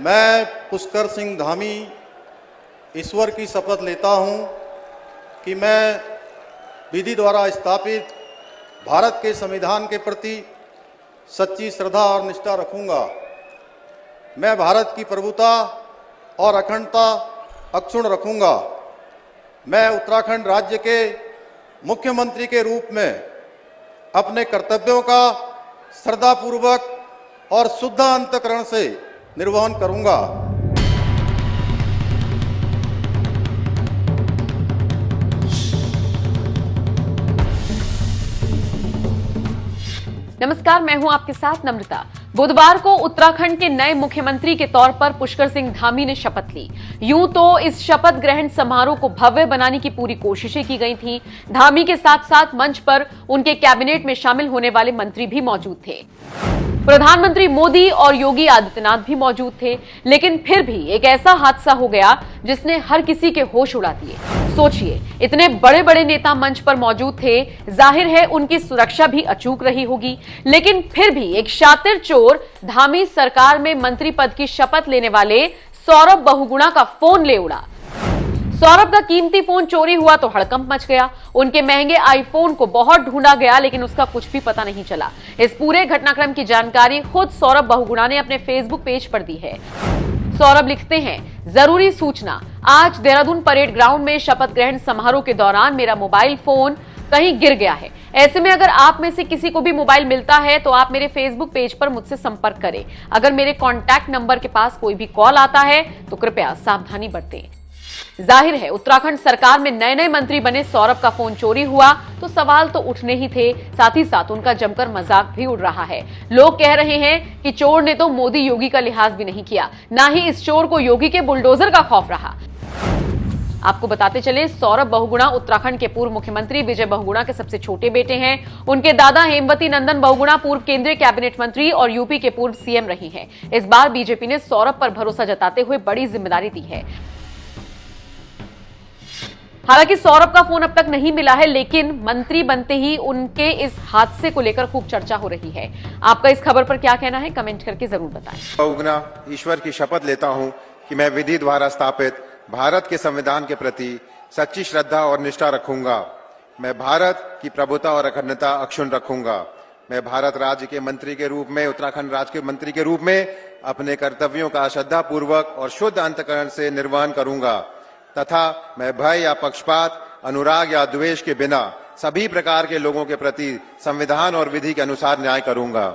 मैं पुष्कर सिंह धामी ईश्वर की शपथ लेता हूं कि मैं विधि द्वारा स्थापित भारत के संविधान के प्रति सच्ची श्रद्धा और निष्ठा रखूंगा। मैं भारत की प्रभुता और अखंडता अक्षुण्ण रखूंगा। मैं उत्तराखंड राज्य के मुख्यमंत्री के रूप में अपने कर्तव्यों का श्रद्धापूर्वक और शुद्ध अंतःकरण से निर्वहन करूंगा। नमस्कार, मैं हूं आपके साथ नम्रता। बुधवार को उत्तराखंड के नए मुख्यमंत्री के तौर पर पुष्कर सिंह धामी ने शपथ ली। यूं तो इस शपथ ग्रहण समारोह को भव्य बनाने की पूरी कोशिशें की गई थीं। धामी के साथ साथ मंच पर उनके कैबिनेट में शामिल होने वाले मंत्री भी मौजूद थे। प्रधानमंत्री मोदी और योगी आदित्यनाथ भी मौजूद थे, लेकिन फिर भी एक ऐसा हादसा हो गया जिसने हर किसी के होश उड़ा दिए। सोचिए, इतने बड़े बड़े नेता मंच पर मौजूद थे, जाहिर है उनकी सुरक्षा भी अचूक रही होगी, लेकिन फिर भी एक शातिर चोर धामी सरकार में मंत्री पद की शपथ लेने वाले सौरभ बहुगुणा का फोन ले उड़ा। सौरभ का कीमती फोन चोरी हुआ तो हड़कंप मच गया। उनके महंगे आईफोन को बहुत ढूंढा गया, लेकिन उसका कुछ भी पता नहीं चला। इस पूरे घटनाक्रम की जानकारी खुद सौरभ बहुगुणा ने अपने फेसबुक पेज पर दी है। सौरभ लिखते हैं, जरूरी सूचना, आज देहरादून परेड ग्राउंड में शपथ ग्रहण समारोह के दौरान मेरा मोबाइल फोन कहीं गिर गया है। ऐसे में अगर आप में से किसी को भी मोबाइल मिलता है तो आप मेरे फेसबुक पेज पर मुझसे संपर्क करें। अगर मेरे कॉन्टैक्ट नंबर के पास कोई भी कॉल आता है तो कृपया सावधानी बरतें। जाहिर है उत्तराखंड सरकार में नए नए मंत्री बने सौरभ का फोन चोरी हुआ तो सवाल तो उठने ही थे, साथ ही साथ उनका जमकर मजाक भी उड़ रहा है। लोग कह रहे हैं कि चोर ने तो मोदी योगी का लिहाज भी नहीं किया, ना ही इस चोर को योगी के बुलडोजर का खौफ रहा। आपको बताते चले, सौरभ बहुगुणा उत्तराखंड के पूर्व मुख्यमंत्री विजय बहुगुणा के सबसे छोटे बेटे हैं। उनके दादा हेमवती नंदन बहुगुणा पूर्व केंद्रीय कैबिनेट मंत्री और यूपी के पूर्व सीएम रही हैं। इस बार बीजेपी ने सौरभ पर भरोसा जताते हुए बड़ी जिम्मेदारी दी है। हालांकि सौरभ का फोन अब तक नहीं मिला है, लेकिन मंत्री बनते ही उनके इस हादसे को लेकर खूब चर्चा हो रही है। आपका इस खबर पर क्या कहना है, कमेंट करके जरूर बताएं। बहुगुणा ईश्वर की शपथ लेता हूं कि मैं विधि द्वारा स्थापित भारत के संविधान के प्रति सच्ची श्रद्धा और निष्ठा रखूंगा। मैं भारत की प्रभुता और अखंडता अक्षुण्ण रखूंगा। मैं भारत राज्य के मंत्री के रूप में, उत्तराखंड राज्य के मंत्री के रूप में अपने कर्तव्यों का श्रद्धा पूर्वक और शुद्ध अंतःकरण से निर्वहन करूंगा तथा मैं भय या पक्षपात, अनुराग या द्वेष के बिना सभी प्रकार के लोगों के प्रति संविधान और विधि के अनुसार न्याय करूंगा।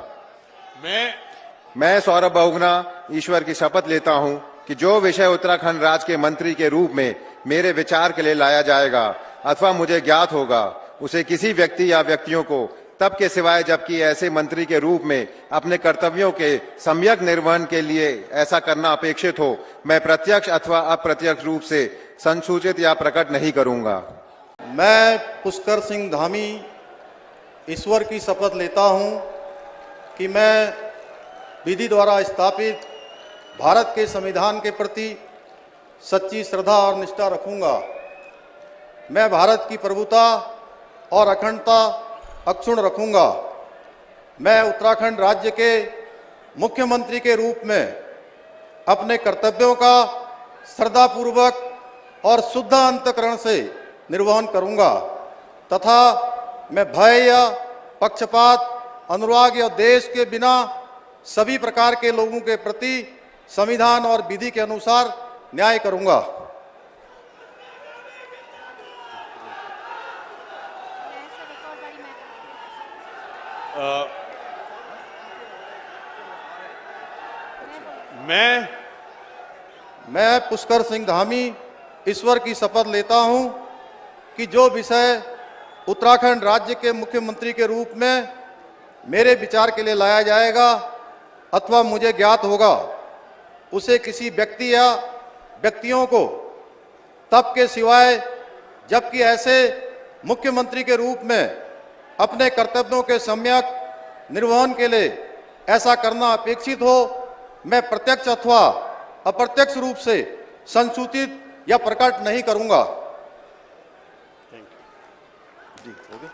मैं सौरभ बहुगुणा ईश्वर की शपथ लेता हूं कि जो विषय उत्तराखंड राज्य के मंत्री के रूप में मेरे विचार के लिए लाया जाएगा अथवा मुझे ज्ञात होगा, उसे किसी व्यक्ति या व्यक्तियों को तब के सिवाय जबकि ऐसे मंत्री के रूप में अपने कर्तव्यों के सम्यक निर्वहन के लिए ऐसा करना अपेक्षित हो, मैं प्रत्यक्ष अथवा अप्रत्यक्ष रूप से संसूचित या प्रकट नहीं करूंगा। मैं पुष्कर सिंह धामी ईश्वर की शपथ लेता हूं कि मैं विधि द्वारा स्थापित भारत के संविधान के प्रति सच्ची श्रद्धा और निष्ठा रखूंगा। मैं भारत की प्रभुता और अखंडता अक्षुण्ण रखूंगा। मैं उत्तराखंड राज्य के मुख्यमंत्री के रूप में अपने कर्तव्यों का श्रद्धापूर्वक और शुद्ध अंतःकरण से निर्वहन करूंगा तथा मैं भय या पक्षपात, अनुराग या देश के बिना सभी प्रकार के लोगों के प्रति संविधान और विधि के अनुसार न्याय करूंगा। मैं पुष्कर सिंह धामी ईश्वर की शपथ लेता हूं कि जो विषय उत्तराखंड राज्य के मुख्यमंत्री के रूप में मेरे विचार के लिए लाया जाएगा अथवा मुझे ज्ञात होगा, उसे किसी व्यक्ति या व्यक्तियों को तब के सिवाय जबकि ऐसे मुख्यमंत्री के रूप में अपने कर्तव्यों के सम्यक निर्वहन के लिए ऐसा करना अपेक्षित हो, मैं प्रत्यक्ष अथवा अप्रत्यक्ष रूप से संसूचित या प्रकट नहीं करूंगा। जी, हो गया।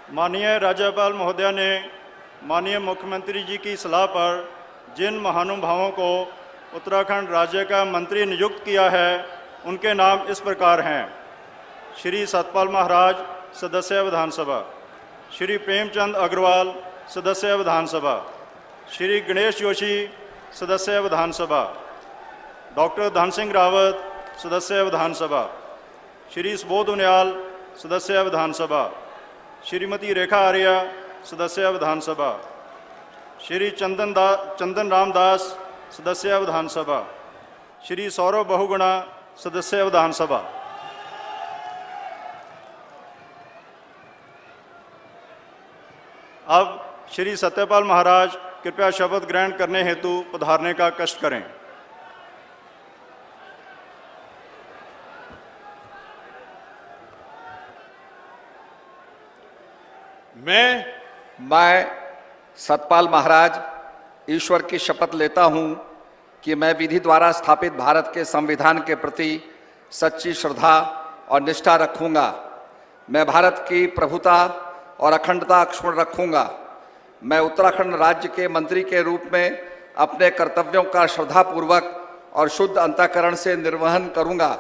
माननीय राज्यपाल महोदया ने माननीय मुख्यमंत्री जी की सलाह पर जिन महानुभावों को उत्तराखंड राज्य का मंत्री नियुक्त किया है उनके नाम इस प्रकार हैं। श्री सतपाल महाराज, सदस्य विधानसभा। श्री प्रेमचंद अग्रवाल, सदस्य विधानसभा। श्री गणेश जोशी, सदस्य विधानसभा। डॉक्टर धन सिंह रावत, सदस्य विधानसभा। श्री सुबोध उनियाल, सदस्य विधानसभा। श्रीमती रेखा आर्या, सदस्य विधानसभा। श्री चंदन रामदास, सदस्य विधानसभा। श्री सौरभ बहुगुणा, सदस्य विधानसभा। अब श्री सत्यपाल महाराज कृपया शपथ ग्रहण करने हेतु पधारने का कष्ट करें। मैं सतपाल महाराज ईश्वर की शपथ लेता हूं कि मैं विधि द्वारा स्थापित भारत के संविधान के प्रति सच्ची श्रद्धा और निष्ठा रखूंगा। मैं भारत की प्रभुता और अखंडता अक्षुण्ण रखूंगा। मैं उत्तराखंड राज्य के मंत्री के रूप में अपने कर्तव्यों का श्रद्धापूर्वक और शुद्ध अंतःकरण से निर्वहन करूंगा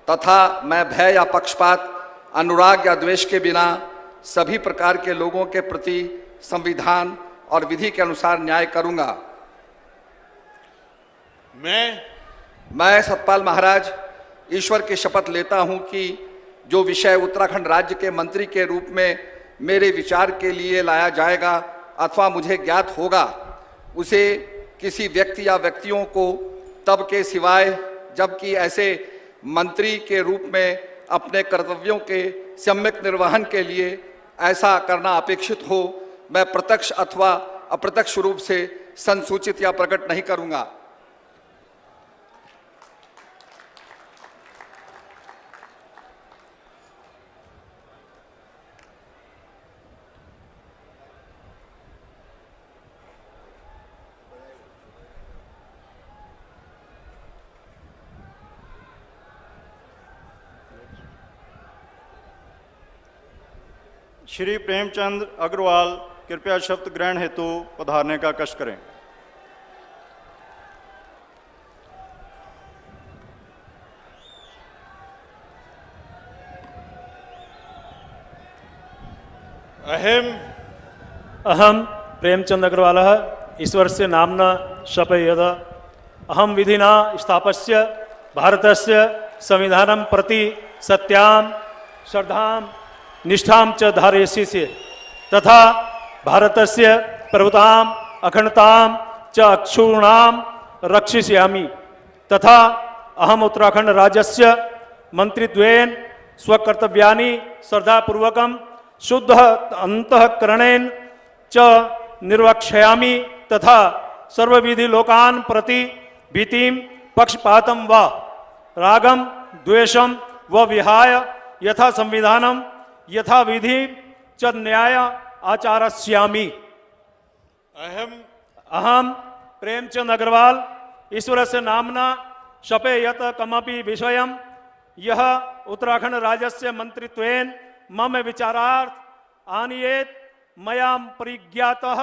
तथा मैं भय या पक्षपात, अनुराग या द्वेष के बिना सभी प्रकार के लोगों के प्रति संविधान और विधि के अनुसार न्याय करूंगा। मैं सतपाल महाराज ईश्वर की शपथ लेता हूं कि जो विषय उत्तराखंड राज्य के मंत्री के रूप में मेरे विचार के लिए लाया जाएगा अथवा मुझे ज्ञात होगा, उसे किसी व्यक्ति या व्यक्तियों को तब के सिवाय जबकि ऐसे मंत्री के रूप में अपने कर्तव्यों के सम्यक निर्वहन के लिए ऐसा करना अपेक्षित हो, मैं प्रत्यक्ष अथवा अप्रत्यक्ष रूप से संसूचित या प्रकट नहीं करूंगा। श्री प्रेमचंद अग्रवाल कृपया शपथ ग्रहण हेतु पधारने का कष्ट करें। अहम प्रेमचंद अग्रवाल ईश्वर से नामना शपयेद अहम विधिना स्थापस्य भारतस्य संविधानं प्रति सत्यां श्रद्धां निष्ठां च धारयसि से तथा भारतस्य प्रभुतां अखंडतां च अक्षुण्णां रक्षिष्यामि तथा अहम उत्तराखंड राज्यस्य मंत्रित्वेन स्वकर्तव्यानि श्रद्धापूर्वकं शुद्ध अंतःकरणेन च निर्वक्ष्यामि तथा सर्वविधि लोकान् प्रति भीतिं पक्षपातं वा रागं द्वेषं व विहाय यथा संविधानं यथा विधि च न्याय आचरिष्यामि। अहम प्रेमचंद अग्रवाल ईश्वर से नामना शपयत कमपि विषयं यह उत्तराखंड राज्यस्य मंत्रित्वेन मम विचारार्थ आनीयेत मया परिज्ञातः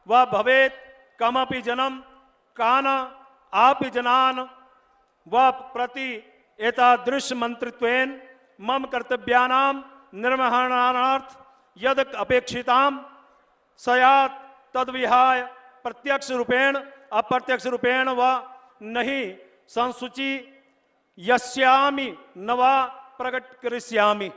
व भवेत् कमपि जनं कान आपि जनान् व प्रति एतादृश मंत्रित्वेन मम कर्तव्यानां निर्वहणार्थ यद अपेक्षितां स्यात् तद्विहाय प्रत्यक्ष रूपेण अप्रत्यक्ष रूपेण व नहीं संसूची यस्यामि न वा प्रकट करिष्यामि।